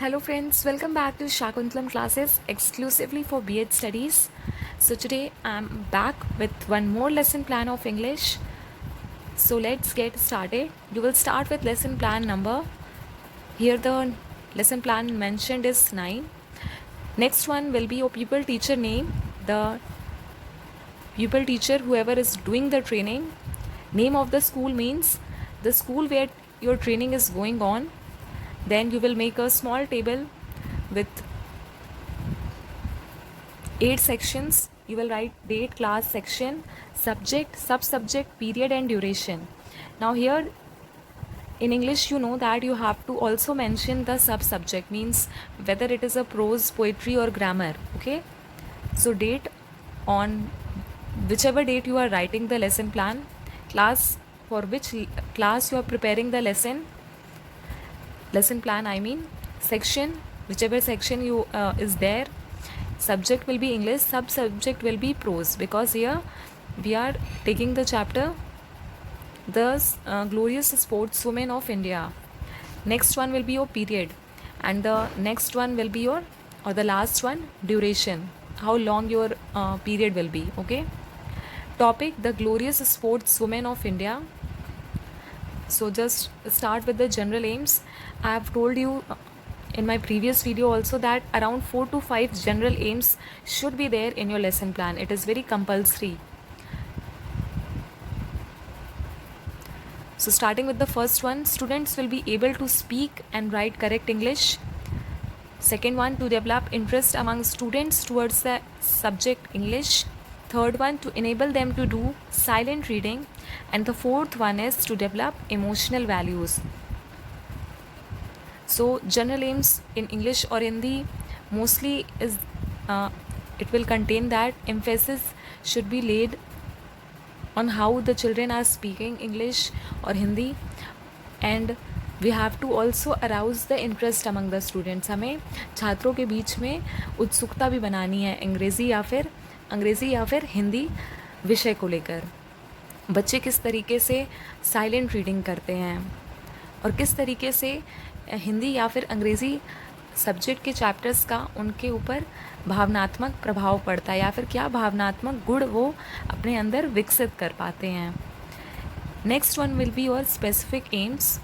Hello friends, welcome back to Shakuntalam classes exclusively for B.ed studies. So today I'm back with one more lesson plan of English. So let's get started. You will start with lesson plan number. Here the lesson plan mentioned is 9. Next one will be your pupil teacher name, the pupil teacher whoever is doing the training. Name of the school means the school where your training is going on. Then you will make a small table with 8 sections. You will write date, class, section, subject, sub-subject, period and duration. Now here in English you know that you have to also mention the sub-subject, means whether it is a prose, poetry or grammar. Okay, so date, on whichever date you are writing the lesson plan, class, for which class you are preparing the lesson plan, I mean section, whichever section you is there. Subject will be English, sub-subject will be prose, because here we are taking the chapter the glorious sportswomen of India. Next one will be your period, and the next one will be your, or the last one, duration, how long your period will be. Okay, topic the glorious sportswomen of India. So just start with the general aims. I have told you in my previous video also that around 4 to 5 general aims should be there in your lesson plan. It is very compulsory. So starting with the first one, students will be able to speak and write correct English. Second one, to develop interest among students towards the subject English. Third one, to enable them to do silent reading. And the fourth one is to develop emotional values. So general aims in English or Hindi mostly is it will contain that emphasis should be laid on how the children are speaking English or Hindi, and we have to also arouse the interest among the students. हमें छात्रों के बीच में उत्सुकता भी बनानी है अंग्रेज़ी या फिर हिंदी विषय को लेकर. बच्चे किस तरीके से साइलेंट रीडिंग करते हैं और किस तरीके से हिंदी या फिर अंग्रेज़ी सब्जेक्ट के चैप्टर्स का उनके ऊपर भावनात्मक प्रभाव पड़ता है, या फिर क्या भावनात्मक गुण वो अपने अंदर विकसित कर पाते हैं. Next one will be your specific aims.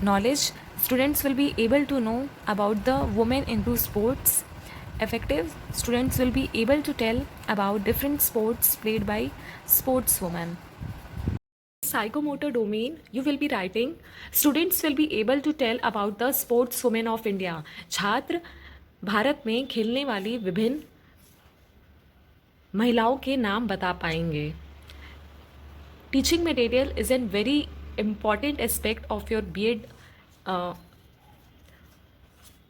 Knowledge, students will be able to know about the women into sports. Effective, students will be able to tell about different sports played by sportswomen. Psychomotor domain, you will be writing, students will be able to tell about the sportswomen of India. छात्र भारत में खेलने वाली विभिन्न महिलाओं के नाम बता पाएंगे. Teaching material is a very important aspect of your B.ed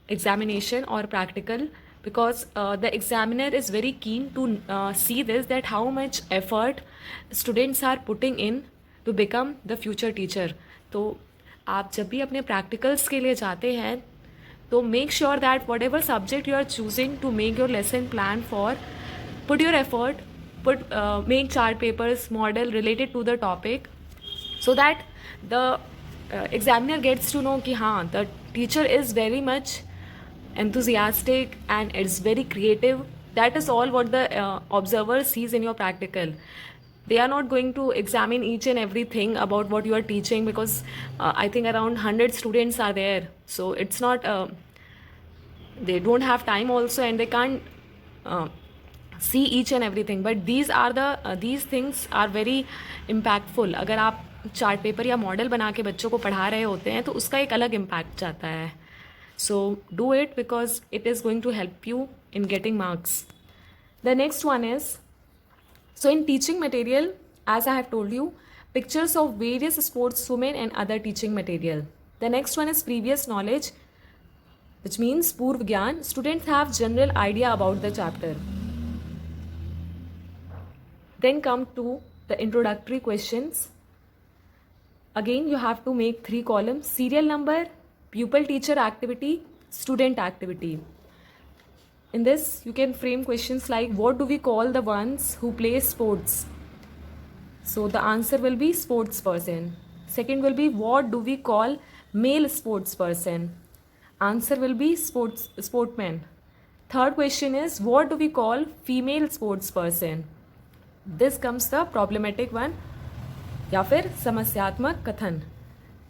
examination or practical, because the examiner is very keen to see this, that how much effort students are putting in to become the future teacher. तो आप जब भी अपने practicals के लिए जाते हैं तो make sure that whatever subject you are choosing to make your lesson plan for, put your effort, make chart papers, model related to the topic, so that the examiner gets to know कि हाँ, the teacher is very much enthusiastic and it's very creative. That is all what the observer sees in your practical. They are not going to examine each and everything about what you are teaching, because I think around 100 students are there, so it's not they don't have time also, and they can't see each and everything. But these things are very impactful. अगर आप chart paper या model बना के बच्चों को पढ़ा रहे होते हैं तो उसका एक अलग इम्पैक्ट जाता है. So do it, because it is going to help you in getting marks. The next one is, so in teaching material, as I have told you, pictures of various sportswomen and other teaching material. The next one is previous knowledge, which means पूर्व ज्ञान. Students have general idea about the chapter. Then come to the introductory questions. Again you have to make 3 columns: serial number, pupil teacher activity, student activity. In this you can frame questions like, what do we call the ones who play sports? So the answer will be sports person. Second will be, what do we call male sports person? Answer will be sportman. Third question is, what do we call female sports person? This comes the problematic one या फिर समस्यात्मक कथन.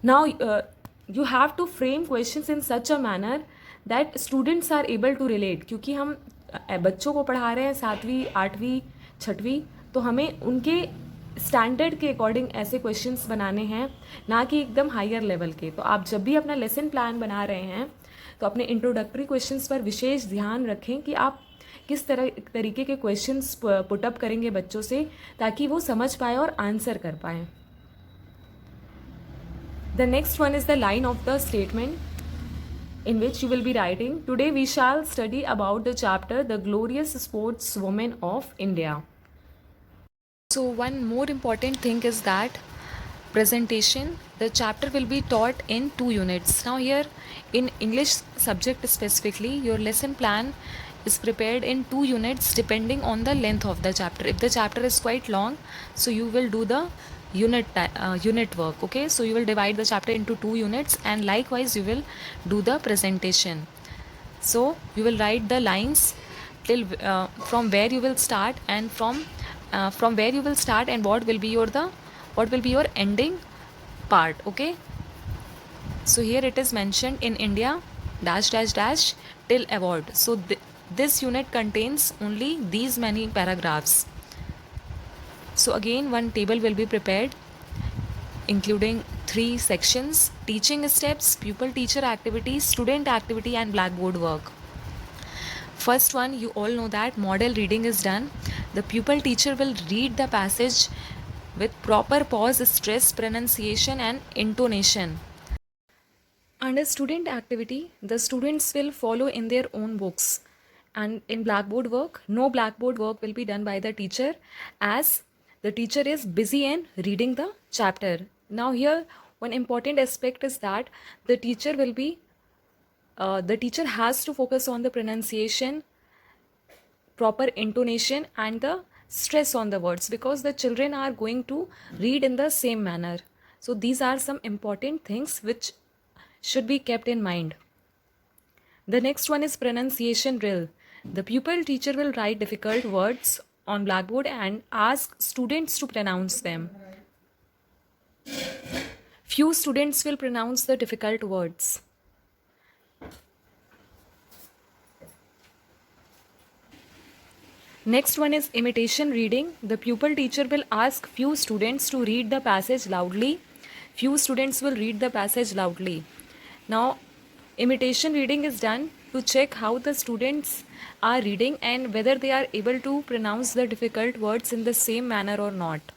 Now you have to frame questions in such a manner that students are able to relate. क्योंकि हम बच्चों को पढ़ा रहे हैं 7वीं 8वीं 6वीं, तो हमें उनके स्टैंडर्ड के अकॉर्डिंग ऐसे क्वेश्चंस बनाने हैं, ना कि एकदम हायर लेवल के. तो आप जब भी अपना लेसन प्लान बना रहे हैं तो अपने इंट्रोडक्टरी क्वेश्चंस पर विशेष ध्यान रखें कि आप किस तरीके के क्वेश्चंस पुटअप करेंगे बच्चों से, ताकि वो समझ पाए और आंसर कर पाए. The next one is the line of the statement in which you will be writing, today we shall study about the chapter the glorious sportswomen of India. So one more important thing is that presentation. The chapter will be taught in 2 units. Now here in English subject specifically, your lesson plan is prepared in 2 units depending on the length of the chapter. If the chapter is quite long, so you will do the unit work. Okay, so you will divide the chapter into 2 units, and likewise you will do the presentation. So you will write the lines till from where you will start, and from where you will start, and what will be your ending part. Okay, so here it is mentioned in India dash dash dash till award. So this unit contains only these many paragraphs. So again one table will be prepared including 3 sections: teaching steps, pupil teacher activity, student activity, and blackboard work. First one, you all know that model reading is done. The pupil teacher will read the passage with proper pause, stress, pronunciation, and intonation. Under student activity, the students will follow in their own books. And in blackboard work, no blackboard work will be done by the teacher, as the teacher is busy in reading the chapter. Now here one important aspect is that the teacher has to focus on the pronunciation, proper intonation, and the stress on the words, because the children are going to read in the same manner. So these are some important things which should be kept in mind. The next one is pronunciation drill. The pupil teacher will write difficult words on blackboard and ask students to pronounce them. Few students will pronounce the difficult words. Next one is imitation reading. The pupil teacher will ask few students to read the passage loudly. Few students will read the passage loudly. Now, imitation reading is done to check how the students are reading and whether they are able to pronounce the difficult words in the same manner or not.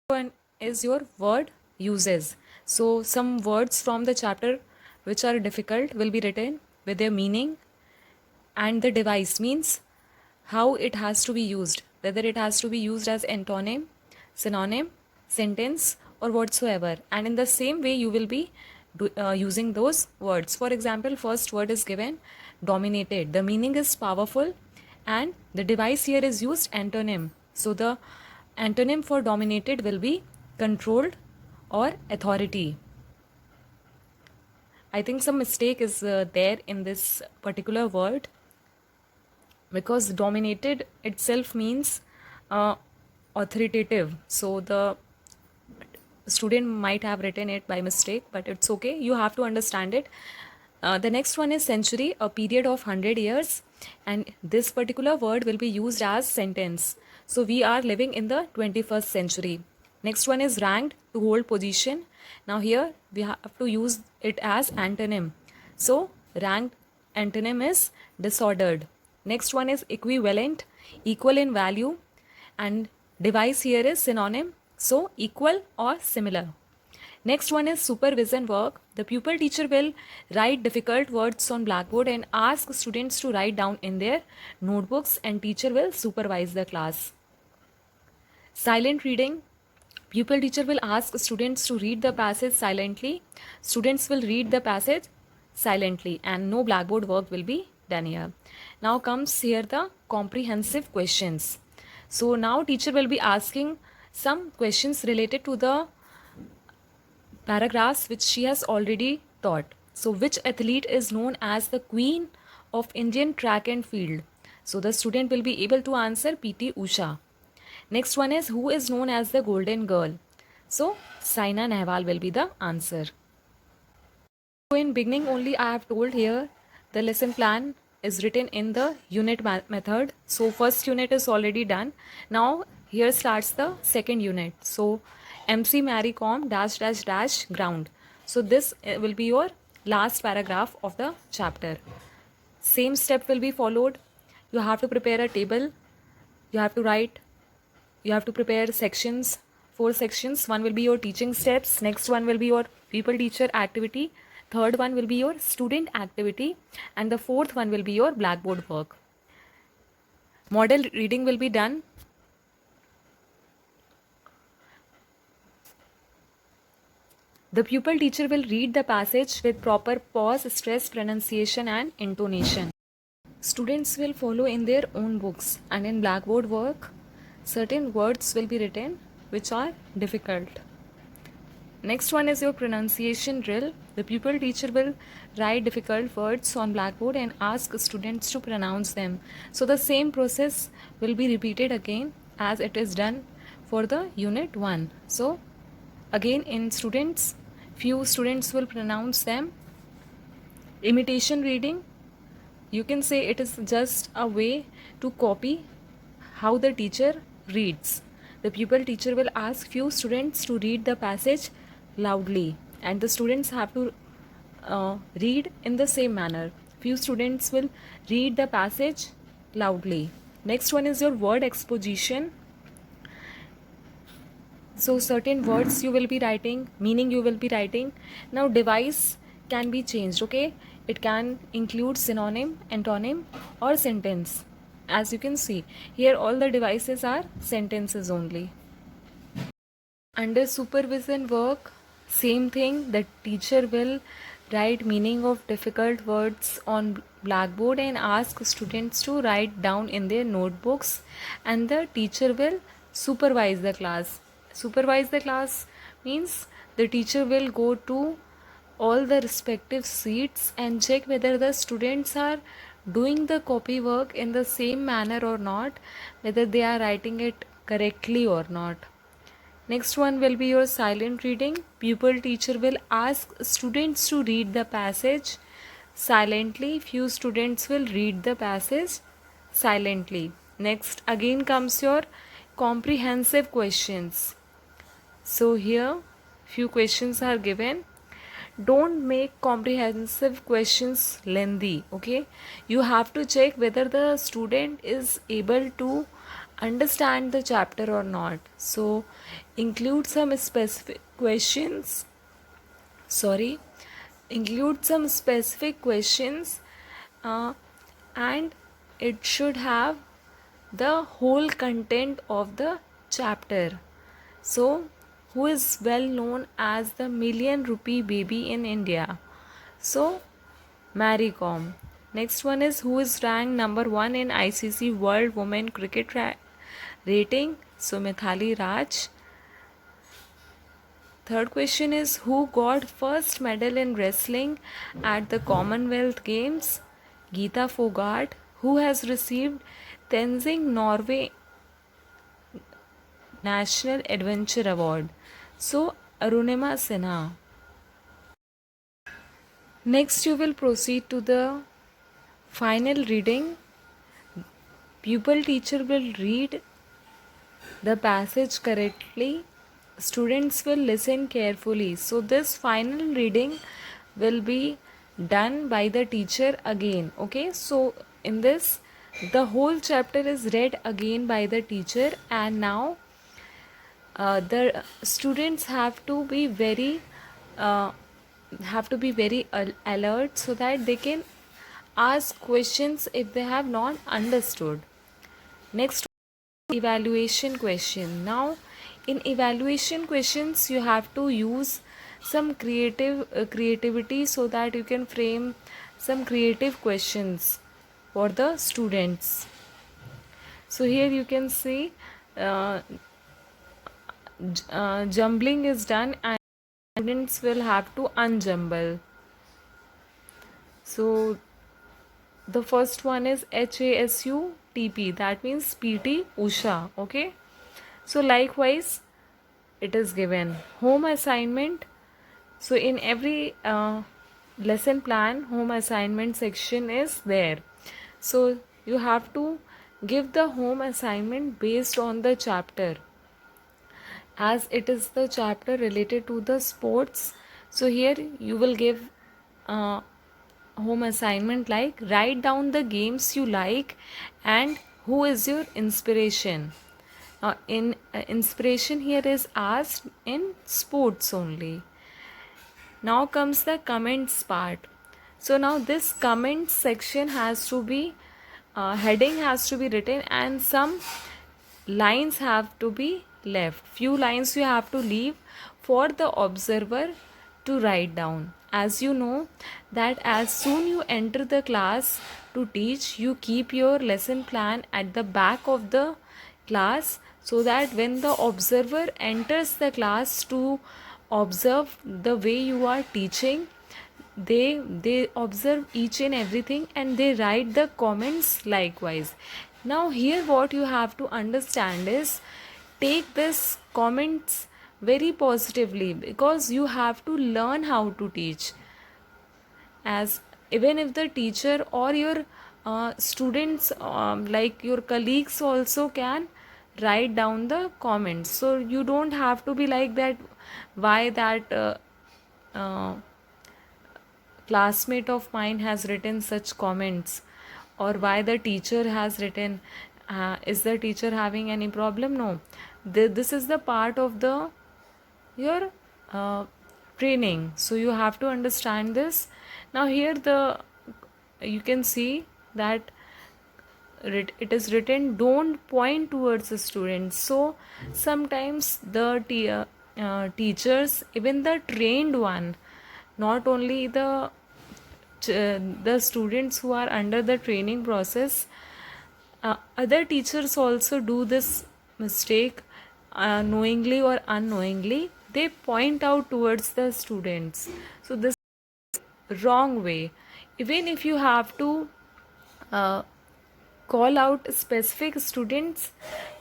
One is your word uses. So some words from the chapter which are difficult will be written with their meaning, and the device means how it has to be used, whether it has to be used as antonym, synonym, sentence, or whatsoever. And in the same way you will be using those words. For example, first word is given dominated. The meaning is powerful, and the device here is used antonym. So the antonym for dominated will be controlled or authority. I think some mistake is there in this particular word, because dominated itself means authoritative. So the student might have written it by mistake, but it's okay, you have to understand it. The next one is century, a period of 100 years, and this particular word will be used as sentence. So we are living in the 21st century. Next one is ranked, to hold position. Now here we have to use it as antonym. So ranked antonym is disordered. Next one is equivalent, equal in value, and device here is synonym, so equal or similar. Next one is supervision work. The pupil teacher will write difficult words on blackboard and ask students to write down in their notebooks, and teacher will supervise the class. Silent reading. Pupil teacher will ask students to read the passage silently. Students will read the passage silently, and no blackboard work will be done here. Now comes here the comprehensive questions. So now teacher will be asking some questions related to the paragraphs which she has already taught. So which athlete is known as the queen of Indian track and field? So the student will be able to answer PT Usha. Next one is who is known as the golden girl? So Saina Nehwal will be the answer. So in beginning only I have told here the lesson plan is written in the unit method. So first unit is already done. Now here starts the second unit. So MC Mary Com dash dash dash ground. So this will be your last paragraph of the chapter. Same step will be followed. You have to prepare a table. You have to write. You have to prepare sections, 4 sections. One will be your teaching steps. Next one will be your people teacher activity. Third one will be your student activity. And the fourth one will be your blackboard work. Model reading will be done. The pupil teacher will read the passage with proper pause, stress, pronunciation and intonation. Students will follow in their own books, and in blackboard work, certain words will be written which are difficult. Next one is your pronunciation drill. The pupil teacher will write difficult words on blackboard and ask students to pronounce them. So the same process will be repeated again as it is done for the unit 1. So again in students, few students will pronounce them. Imitation reading, you can say it is just a way to copy how the teacher reads. The pupil teacher will ask few students to read the passage loudly, and the students have to read in the same manner. Few students will read the passage loudly. Next one is your word exposition. So certain words you will be writing, meaning you will be writing. Now device can be changed, okay? It can include synonym, antonym or sentence. As you can see, here all the devices are sentences only. Under supervision work, same thing, the teacher will write meaning of difficult words on blackboard and ask students to write down in their notebooks, and the teacher will supervise the class. Supervise the class means the teacher will go to all the respective seats and check whether the students are doing the copy work in the same manner or not, whether they are writing it correctly or not. Next one will be your silent reading. Pupil teacher will ask students to read the passage silently. Few students will read the passage silently. Next again comes your comprehensive questions. So here few questions are given. Don't make comprehensive questions lengthy, okay? You have to check whether the student is able to understand the chapter or not. So include some specific questions. Include some specific questions, and it should have the whole content of the chapter. So who is well known as the million rupee baby in India? So Mary Com. Next one is who is ranked number 1 in ICC World Women Cricket rating? So Mithali Raj. Third question is who got first medal in wrestling at the Commonwealth Games? Geeta Fogart. Who has received Tenzing Norway National Adventure Award? So Arunima Sinha. Next you will proceed to the final reading. Pupil teacher will read the passage correctly. Students will listen carefully. So this final reading will be done by the teacher again, okay? So in this the whole chapter is read again by the teacher, and now the students have to be very alert so that they can ask questions if they have not understood. Next, evaluation question. Now in evaluation questions you have to use some creativity so that you can frame some creative questions for the students. So here you can see jumbling is done and students will have to unjumble. So the first one is HASUTP, that means PT Usha. Okay, so likewise it is given home assignment. So in every lesson plan, home assignment section is there. So you have to give the home assignment based on the chapter, as it is the chapter related to the sports. So here you will give uh, home assignment like write down the games you like and who is your inspiration. In inspiration here is asked in sports only. Now comes the comments part. So now this comments section has to be heading has to be written, and some lines have to be left. Few lines you have to leave for the observer to write down. As you know that as soon you enter the class to teach, you keep your lesson plan at the back of the class, so that when the observer enters the class to observe the way you are teaching, they observe each and everything and they write the comments likewise. Now here what you have to understand is, take this comments very positively, because you have to learn how to teach. As even if the teacher or your students, like your colleagues also can write down the comments, so you don't have to be like that, why that classmate of mine has written such comments, or why the teacher has written, is the teacher having any problem? No, this is the part of the your training, so you have to understand this. Now here you can see that it is written, don't point towards the students. So sometimes the teachers, even the trained one, not only the students who are under the training process, other teachers also do this mistake, knowingly or unknowingly. They point out towards the students. So this is wrong way. Even if you have to uh, call out specific students,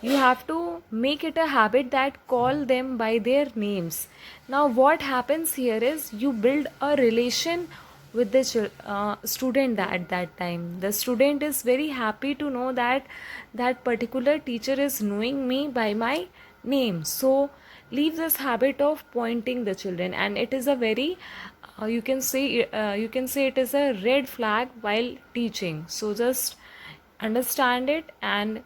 you have to make it a habit that call them by their names. Now what happens here is, you build a relation with the student at that time. The student is very happy to know that that particular teacher is knowing me by my name. So leave this habit of pointing the children, and it is a very you can say it is a red flag while teaching. So just understand it and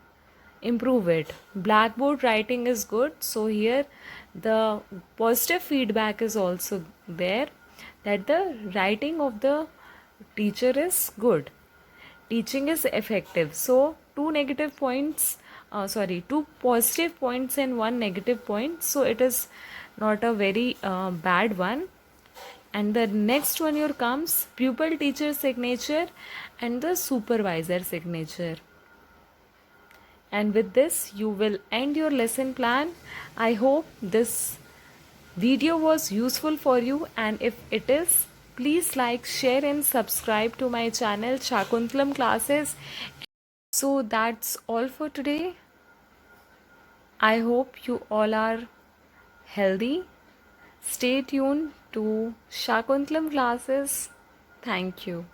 improve it. Blackboard writing is good, so here the positive feedback is also there, that the writing of the teacher is good, teaching is effective. So two positive points and one negative point, so it is not a very bad one. And the next one here comes pupil teacher signature and the supervisor signature. And with this you will end your lesson plan. I hope this video was useful for you, and if it is, please like, share and subscribe to my channel Shakuntalam Classes. So that's all for today. I hope you all are healthy. Stay tuned to Shakuntalam Classes. Thank you.